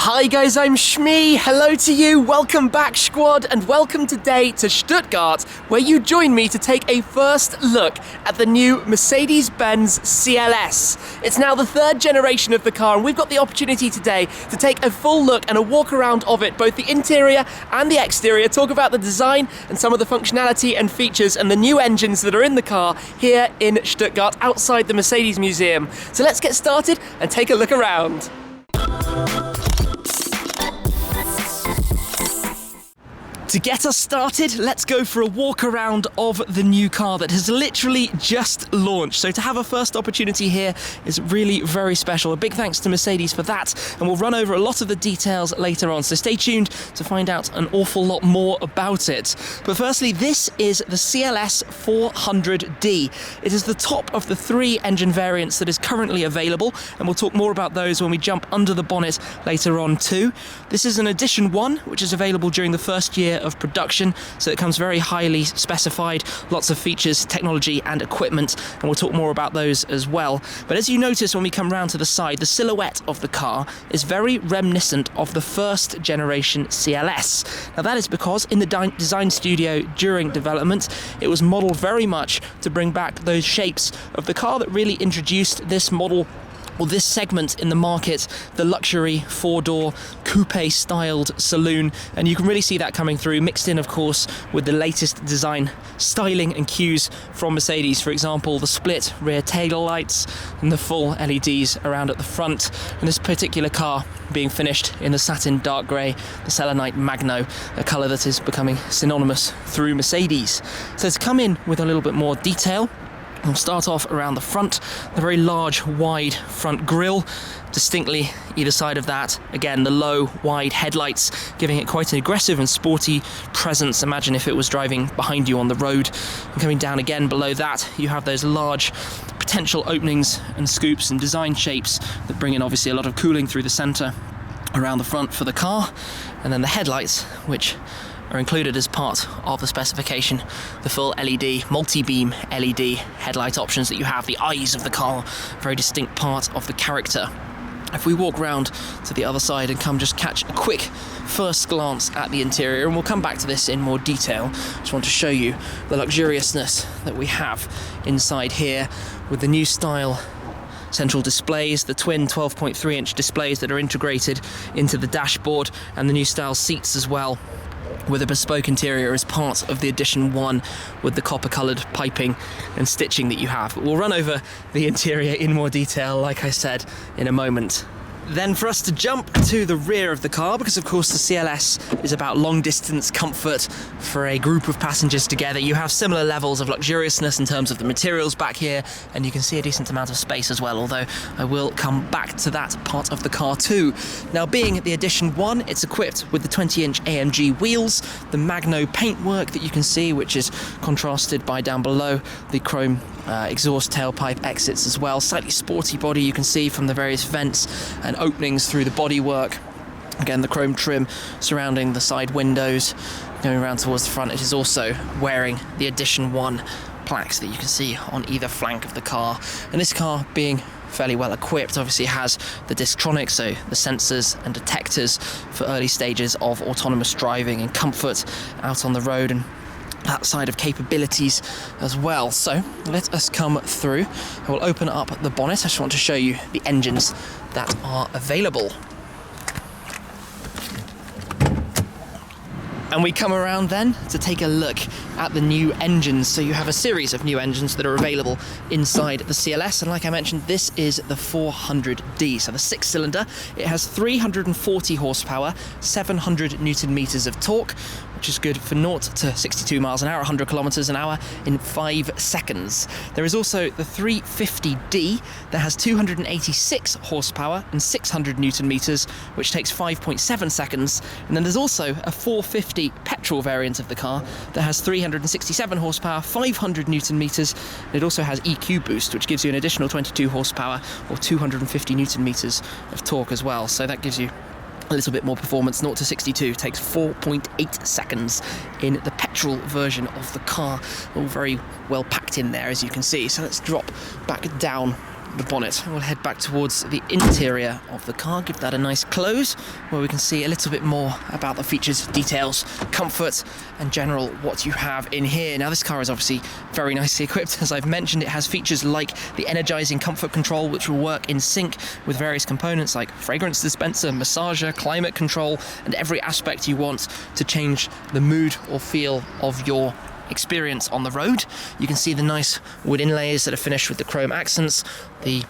Hi guys, I'm Shmee. Hello to you. Welcome back, squad, and welcome today to Stuttgart, where you join me to take a first look at the new Mercedes-Benz CLS. It's now the third generation of the car, and we've got the opportunity today to take a full look and a walk around of it, both the interior and the exterior, talk about the design and some of the functionality and features and the new engines that are in the car here in Stuttgart outside the Mercedes Museum. So let's get started and take a look around. To get us started, let's go for a walk around of the new car that has literally just launched. So to have a first opportunity here is really very special. A big thanks to Mercedes for that, and we'll run over a lot of the details later on. So stay tuned to find out an awful lot more about it. But firstly, this is the CLS 400D. It is the top of the three engine variants that is currently available, and we'll talk more about those when we jump under the bonnet later on too. This is an Edition 1, which is available during the first year of production, so it comes very highly specified, lots of features, technology and equipment, and we'll talk more about those as well. But as you notice when we come round to the side, the silhouette of the car is very reminiscent of the first generation CLS. Now that is because in the design studio during development, it was modelled very much to bring back those shapes of the car that really introduced this model, or this segment in the market, the luxury four-door coupe styled saloon, and you can really see that coming through, mixed in of course with the latest design styling and cues from Mercedes. For example, the split rear tail lights and the full LEDs around at the front, and this particular car being finished in the satin dark grey, the Selenite Magno, a colour that is becoming synonymous through Mercedes. So to come in with a little bit more detail, we'll start off around the front, the very large, wide front grille, distinctly either side of that. Again, the low, wide headlights, giving it quite an aggressive and sporty presence. Imagine if it was driving behind you on the road. And coming down again below that, you have those large potential openings and scoops and design shapes that bring in obviously a lot of cooling through the centre around the front for the car. And then the headlights, which are included as part of the specification, the full LED, multi-beam LED headlight options that you have, the eyes of the car, very distinct part of the character. If we walk round to the other side and come just catch a quick first glance at the interior, and we'll come back to this in more detail, just want to show you the luxuriousness that we have inside here with the new style central displays, the twin 12.3-inch displays that are integrated into the dashboard, and the new style seats as well, with a bespoke interior as part of the Edition 1 with the copper coloured piping and stitching that you have. But we'll run over the interior in more detail, like I said, in a moment. Then for us to jump to the rear of the car, because of course the CLS is about long distance comfort for a group of passengers together. You have similar levels of luxuriousness in terms of the materials back here, and you can see a decent amount of space as well, although I will come back to that part of the car too. Now, being the Edition 1, it's equipped with the 20-inch AMG wheels, the Magno paintwork that you can see, which is contrasted by down below the chrome exhaust tailpipe exits as well. Slightly sporty body you can see from the various vents and openings through the bodywork. Again, the chrome trim surrounding the side windows. Going around towards the front, it is also wearing the Edition 1 plaques that you can see on either flank of the car. And this car, being fairly well equipped, obviously has the Distronic, so the sensors and detectors for early stages of autonomous driving and comfort out on the road, and that side of capabilities as well. So let us come through. I will open up the bonnet. I just want to show you the engines that are available. And we come around then to take a look at the new engines. So you have a series of new engines that are available inside the CLS, and like I mentioned, this is the 400D, so the 6-cylinder. It has 340 horsepower, 700 newton meters of torque, which is good for 0 to 62 miles an hour, 100 kilometers an hour in 5 seconds. There is also the 350D that has 286 horsepower and 600 newton meters, which takes 5.7 seconds. And then there's also a 450 petrol variant of the car that has 367 horsepower, 500 newton meters. And it also has EQ boost, which gives you an additional 22 horsepower or 250 newton meters of torque as well. So that gives you a little bit more performance. 0 to 62 takes 4.8 seconds in the petrol version of the car. All very well packed in there, as you can see. So let's drop back down the bonnet. We'll head back towards the interior of the car, give that a nice close, where we can see a little bit more about the features, details, comfort, and general what you have in here. Now, this car is obviously very nicely equipped. As I've mentioned, it has features like the energizing comfort control, which will work in sync with various components like fragrance dispenser, massager, climate control, and every aspect you want to change the mood or feel of your experience on the road. You can see the nice wood inlays that are finished with the chrome accents. The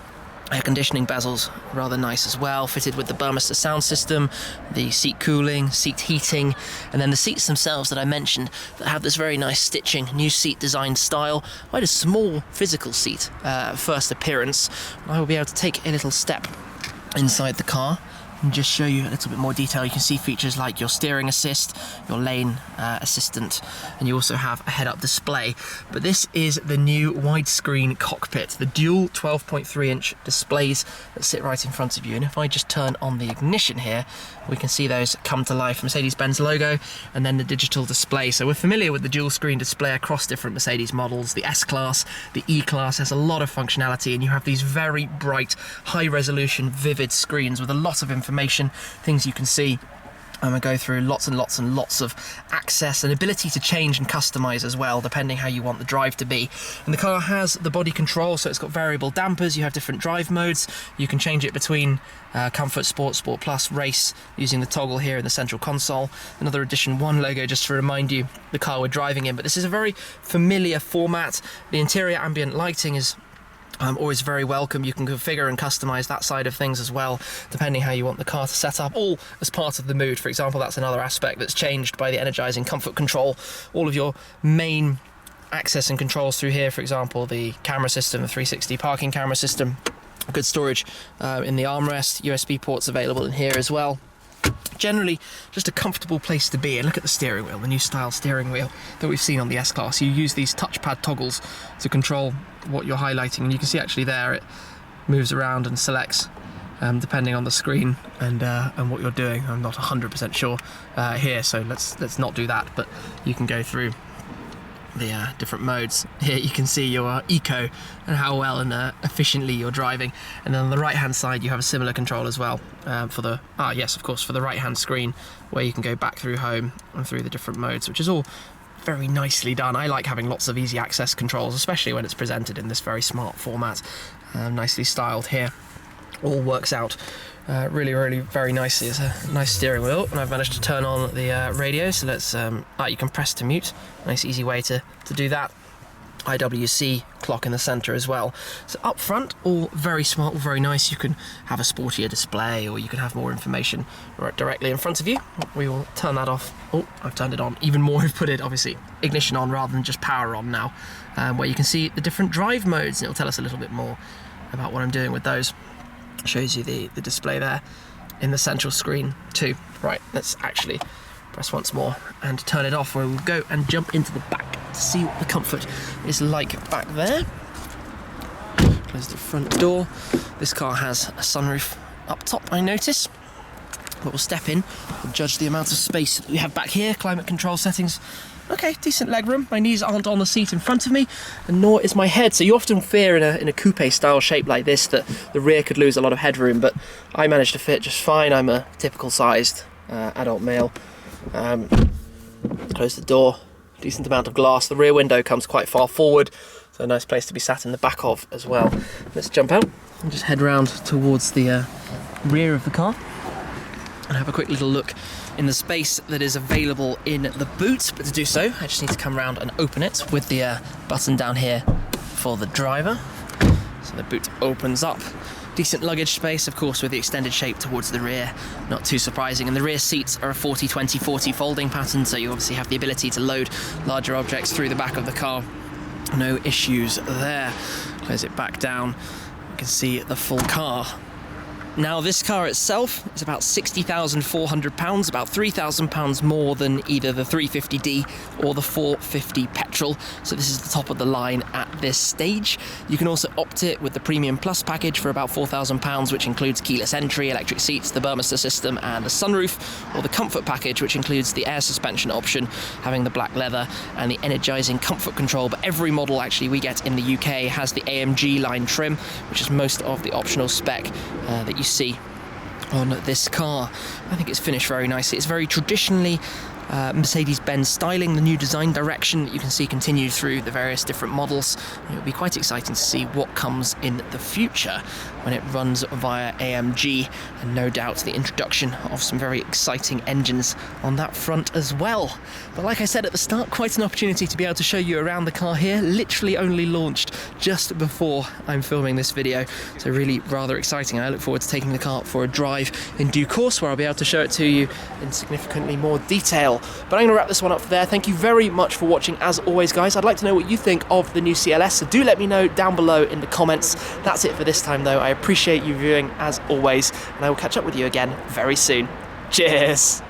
air conditioning bezels rather nice as well, fitted with the Burmester sound system, the seat cooling, seat heating, and then the seats themselves that I mentioned that have this very nice stitching, new seat design style. Quite a small physical seat at first appearance. I will be able to take a little step inside the car and just show you a little bit more detail. You can see features like your steering assist, your lane assistant, and you also have a head-up display. But this is the new widescreen cockpit, the dual 12.3-inch displays that sit right in front of you. And if I just turn on the ignition here, we can see those come to life. Mercedes-Benz logo, and then the digital display. So we're familiar with the dual screen display across different Mercedes models. The S-Class, the E-Class has a lot of functionality, and you have these very bright, high-resolution, vivid screens with a lot of information, things you can see. I'm going to go through lots and lots and lots of access and ability to change and customize as well, depending how you want the drive to be. And the car has the body control, so it's got variable dampers. You have different drive modes. You can change it between Comfort, Sport, Sport Plus, Race, using the toggle here in the central console. Another Edition 1 logo just to remind you the car we're driving in. But this is a very familiar format. The interior ambient lighting is always very welcome. You can configure and customize that side of things as well, depending how you want the car to set up, all as part of the mood. For example, that's another aspect that's changed by the energizing comfort control. All of your main access and controls through here, for example, the camera system, the 360 parking camera system, good storage in the armrest, USB ports available in here as well. Generally, just a comfortable place to be. And look at the steering wheel, the new style steering wheel that we've seen on the S-Class. You use these touchpad toggles to control what you're highlighting, and you can see actually there it moves around and selects depending on the screen and what you're doing. I'm not 100% sure here, so let's not do that, but you can go through the different modes. Here you can see your eco and how well and efficiently you're driving, and then on the right hand side you have a similar control as well for the yes, of course, for the right hand screen, where you can go back through home and through the different modes, which is all very nicely done. I like having lots of easy access controls, especially when it's presented in this very smart format. Nicely styled here, all works out really, really very nicely. It's a nice steering wheel, and I've managed to turn on the radio, so let's you can press to mute. Nice easy way to do that. IWC clock in the center as well. So up front, all very smart, all very nice. You can have a sportier display, or you can have more information right directly in front of you. We will turn that off. Oh, I've turned it on even more. I've put it obviously ignition on rather than just power on now, where you can see the different drive modes, and it'll tell us a little bit more about what I'm doing with those. Shows you the display there in the central screen too. Right, let's actually press once more and turn it off, where we'll go and jump into the back to see what the comfort is like back there. Close the front door. This car has a sunroof up top, I notice. But we'll step in and judge the amount of space that we have back here. Climate control settings. Okay, decent legroom. My knees aren't on the seat in front of me, and nor is my head. So you often fear in a coupe style shape like this that the rear could lose a lot of headroom, but I managed to fit just fine. I'm a typical sized adult male. Close the door. Decent amount of glass. The rear window comes quite far forward, so a nice place to be sat in the back of as well. Let's jump out and just head round towards the rear of the car and have a quick little look in the space that is available in the boot. But to do so, I just need to come around and open it with the button down here for the driver. So the boot opens up. Decent luggage space, of course, with the extended shape towards the rear, not too surprising. And the rear seats are a 40-20-40 folding pattern, so you obviously have the ability to load larger objects through the back of the car. No issues there. Close it back down. You can see the full car. Now this car itself is about £60,400, about £3,000 more than either the 350D or the 450 petrol. So this is the top of the line at this stage. You can also opt it with the Premium Plus package for about £4,000, which includes keyless entry, electric seats, the Burmester system and the sunroof, or the Comfort package, which includes the air suspension option, having the black leather and the energising comfort control. But every model actually we get in the UK has the AMG Line trim, which is most of the optional spec that you see on this car. I think it's finished very nicely. It's very traditionally Mercedes-Benz styling. The new design direction that you can see continued through the various different models. It'll be quite exciting to see what comes in the future when it runs via AMG, and no doubt the introduction of some very exciting engines on that front as well. But like I said at the start, quite an opportunity to be able to show you around the car here. Literally only launched just before I'm filming this video, so really rather exciting. I look forward to taking the car for a drive in due course, where I'll be able to show it to you in significantly more detail. But I'm going to wrap this one up there. Thank you very much for watching as always, guys. I'd like to know what you think of the new CLS, so do let me know down below in the comments. That's it for this time though. I appreciate you viewing as always, and I will catch up with you again very soon. Cheers!